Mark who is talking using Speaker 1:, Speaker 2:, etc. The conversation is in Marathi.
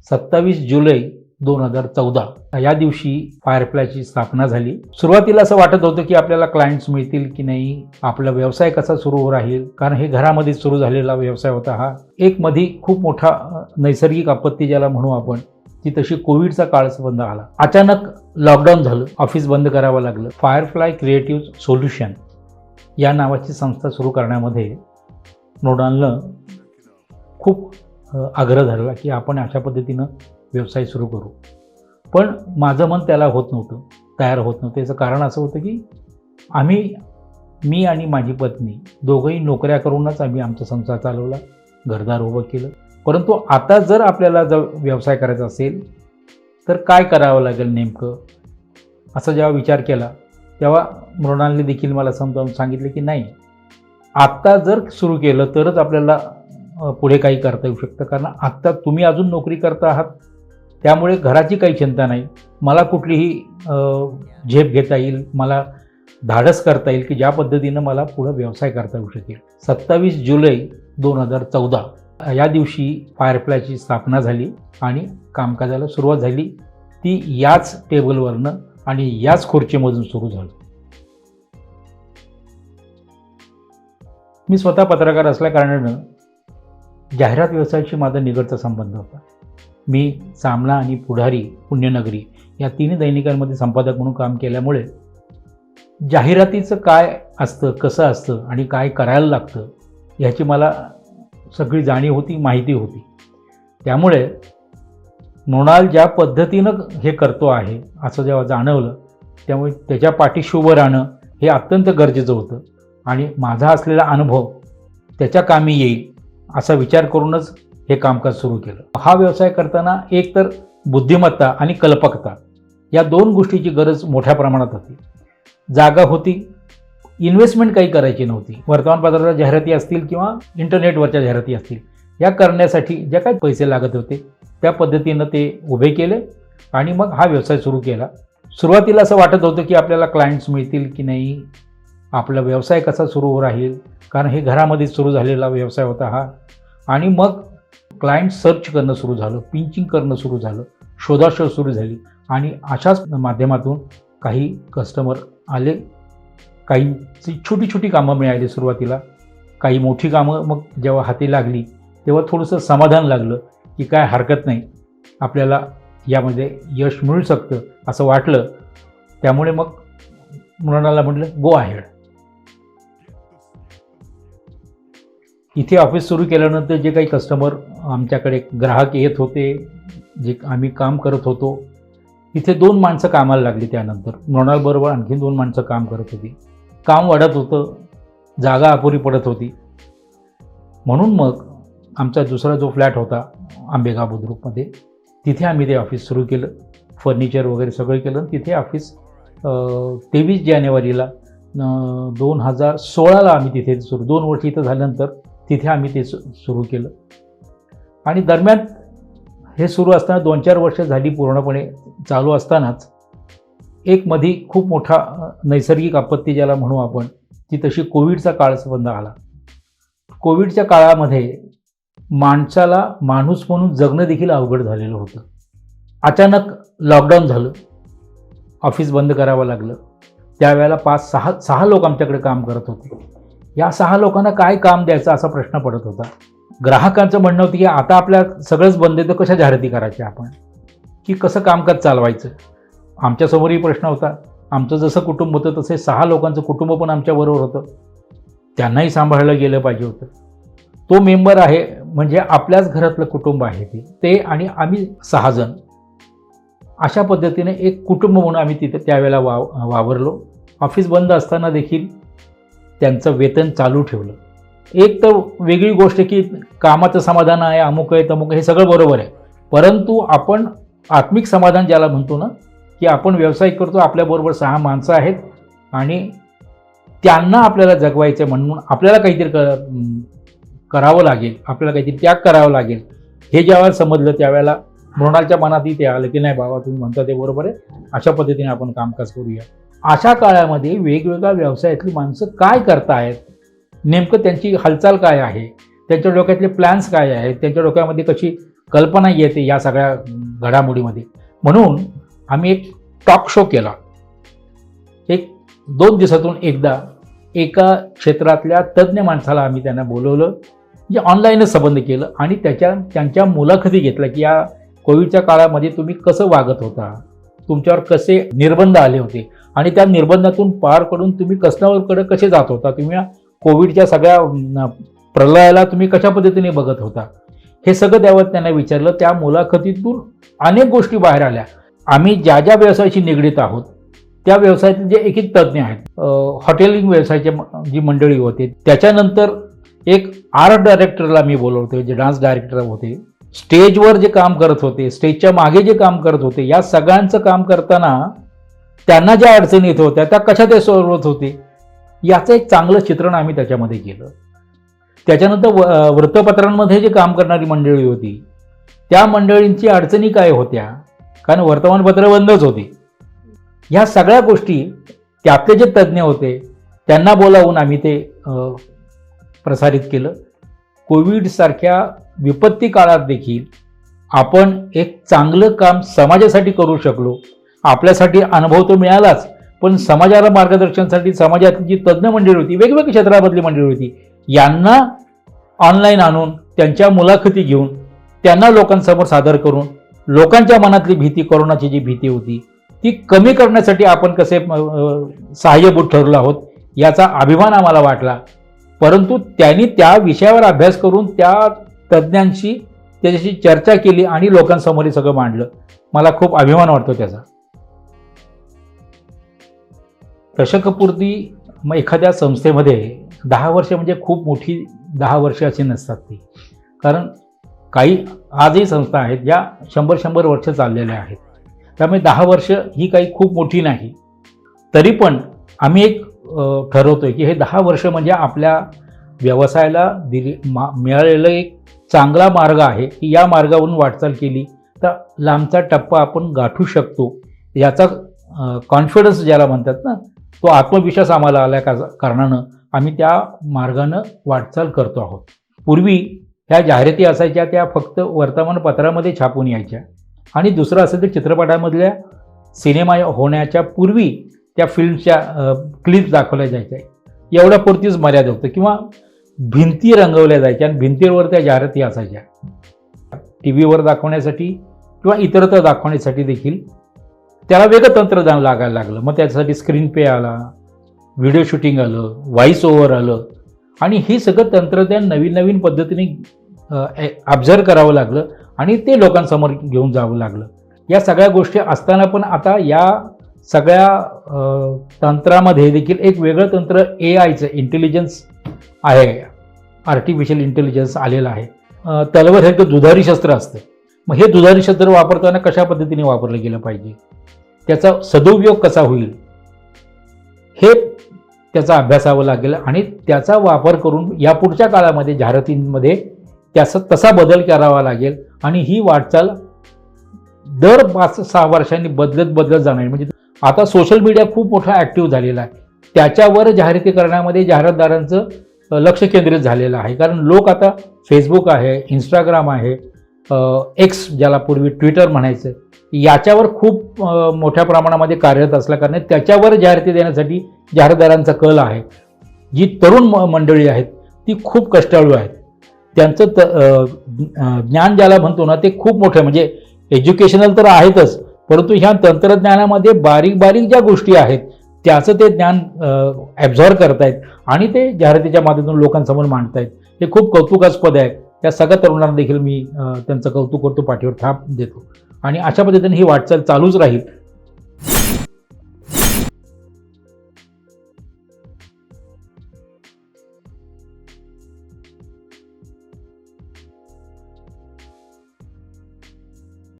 Speaker 1: 27 जुलै 2014 या दिवशी फायरफ्लायची स्थापना झाली. सुरुवातीला असं वाटत होतं की आपल्याला क्लायंट्स मिळतील की नाही, आपला व्यवसाय कसा सुरू राहील, कारण हे घरामध्ये सुरू झालेला व्यवसाय होता. हा एक मध्ये खूप मोठा नैसर्गिक आपत्ती ज्याला म्हणू आपण, ती तशी कोविडचा काळ बंद आला. अचानक लॉकडाऊन झालं, ऑफिस बंद करावं लागलं. फायरफ्लाय क्रिएटिव्ह सोल्युशन या नावाची संस्था सुरू करण्यामध्ये मृणालनं खूप आग्रह धरला की आपण अशा पद्धतीनं व्यवसाय सुरू करू. पण माझं मन त्याला होत नव्हतं, तयार होत नव्हतं. याचं कारण असं होतं की मी आणि माझी पत्नी दोघंही नोकऱ्या करूनच आम्ही आमचा संसार चालवला, घरदार उभं केलं. परंतु आता जर आपल्याला व्यवसाय करायचा असेल तर काय करावं लागेल नेमकं, असं जेव्हा विचार केला तेव्हा मृणालने देखील मला समजावून सांगितलं की नाही, आत्ता जर सुरू केलं तरच आपल्याला पुढे काही करता येऊ शकतं. कारण आत्ता तुम्ही अजून नोकरी करता आहात, त्यामुळे घराची काही चिंता नाही. मला कुठलीही झेप घेता येईल, मला धाडस करता येईल की ज्या पद्धतीनं मला पुढं व्यवसाय करता येऊ शकेल. 27 जुलै 2014 या दिवशी फायरफ्लायची स्थापना झाली आणि कामकाजाला सुरुवात झाली. ती याच टेबलवरनं आणि याच खुर्चीमधून सुरू झालं. मी स्वतः पत्रकार असल्याकारणानं जाहिरात व्यवसायाशी माझा निकटचा संबंध होता. मी सामना आणि पुढारी, पुण्यनगरी या तिन्ही दैनिकांमध्ये संपादक म्हणून काम केल्यामुळे जाहिरातीचं काय असतं, कसं असतं आणि काय करायला लागतं ह्याची मला सगळी जाणीव होती, माहिती होती. त्यामुळे मृणाल ज्या पद्धतीनं हे करतो आहे असं जेव्हा जाणवलं, त्यामुळे त्याच्या पाठीशी उभं राहणं हे अत्यंत गरजेचं होतं आणि माझा असलेला अनुभव त्याच्या कामी येईल असा विचार करूनच हे कामकाज सुरू केलं. हा व्यवसाय करताना एक तर बुद्धिमत्ता आणि कल्पकता या दोन गोष्टीची गरज मोठ्या प्रमाणात होती. जागा होती, इन्व्हेस्टमेंट काही करायची नव्हती. वर्तमानपत्राच्या जाहिराती असतील किंवा इंटरनेटवरच्या जाहिराती असतील, या करण्यासाठी ज्या काही पैसे लागत होते त्या पद्धतीनं ते उभे केले आणि मग हा व्यवसाय सुरू केला. सुरुवातीला असं वाटत होतं की आपल्याला क्लायंट्स मिळतील की नाही, आपला व्यवसाय कसा सुरू राहील, कारण हे घरामध्ये सुरू झालेला व्यवसाय होता हा. आणि मग क्लायंट सर्च करणं सुरू झालं, पिंचिंग करणं सुरू झालं, शोधाशोध सुरू झाली आणि अशाच माध्यमातून काही कस्टमर आले. काहींची छोटी छोटी कामं मिळाली सुरुवातीला, काही मोठी कामं मग जेव्हा हाती लागली तेव्हा थोडंसं समाधान लागलं की काय हरकत नाही, आपल्याला यामध्ये यश मिळू शकतं असं वाटलं. त्यामुळे मग मृणालला म्हटलं गो अहेड. इथे ऑफिस सुरू केल्यानंतर जे काही कस्टमर आमच्याकडे ग्राहक येत होते, जे आम्ही काम करत होतो, इथे 2 माणसं कामाला लागली. त्यानंतर मृणालबरोबर आणखी 2 माणसं काम करत होती. काम वाढत होतं, जागा अपुरी पडत होती. म्हणून मग आमचा दुसरा जो फ्लॅट होता आंबेगाव बुद्रुकमध्ये, तिथे आम्ही ते ऑफिस सुरू केलं. फर्निचर वगैरे सगळं केलं. तिथे ऑफिस 23 जानेवारीला 2016ला आम्ही तिथे सुरू, 2 वर्ष इथं झाल्यानंतर तिथे आम्ही ते सुरू केलं. आणि दरम्यान हे सुरू असताना 2-4 वर्ष झाली पूर्णपणे चालू असतानाच एक मध्ये खूप मोठा नैसर्गिक आपत्ती ज्याला म्हणू आपण, ती तशी कोविडचा काळ बंद आला. कोविडच्या काळामध्ये माणसाला माणूस म्हणून जगणं देखील अवघड झालेलं होतं. अचानक लॉकडाऊन झालं, ऑफिस बंद करावं लागलं. त्यावेळेला 5-6 लोक आमच्याकडे काम करत होते. या 6 लोकांना काय काम द्यायचं असा प्रश्न पडत होता. ग्राहकांचं म्हणणं होतं की आता आपल्या सगळंच बंद आहे तर कशा जाहिराती करायच्या आपण, की कसं कामकाज चालवायचं. आमच्यासमोरही प्रश्न होता. आमचं जसं कुटुंब होतं तसे 6 लोकांचं कुटुंब पण आमच्याबरोबर होतं, त्यांनाही सांभाळलं गेलं पाहिजे होतं. तो मेंबर आहे म्हणजे आपल्याच घरातलं कुटुंब आहे ते आणि आम्ही 6 जण. अशा पद्धतीने एक कुटुंब म्हणून आम्ही तिथे त्यावेळेला वावरलो. ऑफिस बंद असताना देखील त्यांचं वेतन चालू ठेवलं. एक तर वेगळी गोष्ट की कामाचं समाधान आहे, अमुक आहे तमुक आहे, हे सगळं बरोबर आहे. परंतु आपण आत्मिक समाधान ज्याला म्हणतो ना, की आपण व्यवसाय करतो, आपल्याबरोबर 6 माणसं आहेत आणि त्यांना आपल्याला जगवायचं म्हणून आपल्याला काहीतरी करावं लागेल, आपल्याला काहीतरी त्याग करावा लागेल. हे ज्यावेळेला समजलं त्यावेळेला मृणालच्या मनातही ते आलं की नाही बाबा, तुम्ही म्हणता ते बरोबर आहे, अशा पद्धतीने आपण कामकाज करूया. अशा काळामध्ये वेगवेगळ्या व्यवसायातली माणसं काय करतायत, नेमकं त्यांची हालचाल काय आहे, त्यांच्या डोक्यातले प्लॅन्स काय आहेत, त्यांच्या डोक्यामध्ये कशी कल्पना येते या सगळ्या घडामोडीमध्ये. म्हणून आम्ही एक टॉक शो केला. एक 2 दिवसातून एकदा एका क्षेत्रातल्या तज्ज्ञ माणसाला आम्ही त्यांना बोलवलं, म्हणजे ऑनलाईनच संबंध केलं आणि त्यांच्या मुलाखती घेतल्या की या कोविडच्या काळामध्ये तुम्ही कसं वागत होता, तुमच्यावर कसे निर्बंध आले होते आणि त्या निर्बंधातून पार पडून तुम्ही कसनावरकडे कसे जात होता, तुम्ही कोविडच्या सगळ्या प्रलयाला तुम्ही कशा पद्धतीने बघत होता, हे सगळं त्यावर त्यांना विचारलं. त्या मुलाखतीतून अनेक गोष्टी बाहेर आल्या. आम्ही ज्या ज्या व्यवसायाशी निगडीत आहोत त्या व्यवसायातील जे एक एक तज्ज्ञ आहेत, हॉटेलिंग व्यवसायाचे जी मंडळी होते, त्याच्यानंतर एक आर्ट डायरेक्टरला मी बोलवतो, जे डान्स डायरेक्टर होते, स्टेजवर जे काम करत होते, स्टेजच्या मागे जे काम करत होते, या सगळ्यांचं काम करताना त्यांना ज्या अडचणी येत होत्या त्या कशा ते सोडवत होते याचं एक चांगलं चित्रण आम्ही त्याच्यामध्ये केलं. त्याच्यानंतर वृत्तपत्रांमध्ये जे काम करणारी मंडळी होती त्या मंडळींची अडचणी काय होत्या, कारण वर्तमानपत्र बंदच होती. ह्या सगळ्या गोष्टी त्यातले जे तज्ज्ञ होते त्यांना बोलावून आम्ही ते प्रसारित केलं. कोविडसारख्या विपत्ती काळात देखील आपण एक चांगलं काम समाजासाठी करू शकलो. आपल्यासाठी अनुभव तो मिळालाच, पण समाजाला मार्गदर्शनासाठी समाजातली जी तज्ज्ञ मंडळी होती, वेगवेगळ्या क्षेत्रामधली मंडळी होती, यांना ऑनलाईन आणून त्यांच्या मुलाखती घेऊन त्यांना लोकांसमोर सादर करून लोकांच्या मनातली भीती, कोरोनाची जी भीती होती ती कमी करण्यासाठी आपण कसे सहाय्यभूत ठरलो आहोत याचा अभिमान आम्हाला वाटला. परंतु त्यांनी त्या विषयावर अभ्यास करून त्या तज्ज्ञांशी त्याच्याशी चर्चा केली आणि लोकांसमोर हे सगळं मांडलं. मला खूप अभिमान वाटतो त्याचा. दशकपूर्ती मग एखाद्या संस्थेमध्ये 10 वर्ष म्हणजे खूप मोठी 10 वर्ष अशी नसतात ती, कारण काही आजही संस्था आहेत ज्या 100 वर्ष चाललेल्या आहेत. त्यामुळे 10 वर्ष ही काही खूप मोठी नाही. तरी पण आम्ही एक ठरवतोय की हे 10 वर्ष म्हणजे आपल्या व्यवसायाला मिळालेलं एक चांगला मार्ग आहे की या मार्गावरून वाटचाल केली तर लांबचा टप्पा आपण गाठू शकतो. याचा कॉन्फिडन्स ज्याला म्हणतात ना, तो आत्मविश्वास आम्हाला आल्या कारणानं आम्ही त्या मार्गानं वाटचाल करतो आहोत. पूर्वी ह्या जाहिराती असायच्या त्या फक्त वर्तमानपत्रामध्ये छापून यायच्या आणि दुसरं असेल तर चित्रपटामधल्या सिनेमा होण्याच्या पूर्वी त्या फिल्मच्या क्लिप्स दाखवल्या जायच्या, एवढ्यापुरतीच मर्यादा होतं, किंवा भिंती रंगवल्या जायच्या आणि भिंतीवर त्या जाहिराती असायच्या. टी व्हीवर दाखवण्यासाठी किंवा इतरत्र दाखवण्यासाठी देखील त्याला वेगळं तंत्रज्ञान लागायला लागलं. मग त्याच्यासाठी स्क्रीन पे आला, व्हिडिओ शूटिंग आलं, व्हॉइस ओव्हर आलं आणि हे सगळं तंत्रज्ञान नवीन नवीन पद्धतीने ऑब्झर्व करावं लागलं आणि ते लोकांसमोर घेऊन जावं लागलं. या सगळ्या गोष्टी असताना पण आता या सगळ्या तंत्रामध्ये देखील एक वेगळं तंत्र AIचं इंटेलिजन्स आहे, आर्टिफिशियल इंटेलिजन्स आलेलं आहे. तलवारीसारखं दुधारी शस्त्र असतं. मग हे दुधारी शस्त्र वापरताना कशा पद्धतीने वापरलं गेलं पाहिजे, त्याचा सदुपयोग कसा होईल हे त्याचा अभ्यासावं लागेल आणि त्याचा वापर करून यापुढच्या काळामध्ये जाहिरातींमध्ये त्याचा तसा बदल करावा लागेल आणि ही वाटचाल दर 5-6 वर्षांनी बदलत जाणार. म्हणजे आता सोशल मीडिया खूप मोठा ॲक्टिव्ह झालेला आहे, त्याच्यावर जाहिराती करण्यामध्ये जाहिरातदारांचं लक्ष केंद्रित झालेलं आहे. कारण लोक आता फेसबुक आहे, इंस्टाग्राम आहे, एक्स ज्याला पूर्वी ट्विटर म्हणायचं, याच्यावर खूप मोठ्या प्रमाणामध्ये कार्यरत असल्याकारणे त्याच्यावर जाहिराती देण्यासाठी जाहिरातदारांचा कल आहे. जी तरुण मंडळी आहेत ती खूप कष्टाळू आहेत. त्यांचं ज्ञान ज्याला म्हणतो ना ते खूप मोठं, म्हणजे एज्युकेशनल तर आहेतच, परंतु ह्या तंत्रज्ञानामध्ये बारीक बारीक ज्या गोष्टी आहेत त्याचं ते ज्ञान ॲब्झॉर्व करतायत आणि ते जाहिरातीच्या माध्यमातून लोकांसमोर मांडतायत. हे खूप कौतुकास्पद आहे. त्या सगळ्या तरुणांना देखील मी त्यांचं कौतुक करतो, पाठीवर थाप देतो आणि अशा पद्धतीने ही वाटचाल चालूच राहील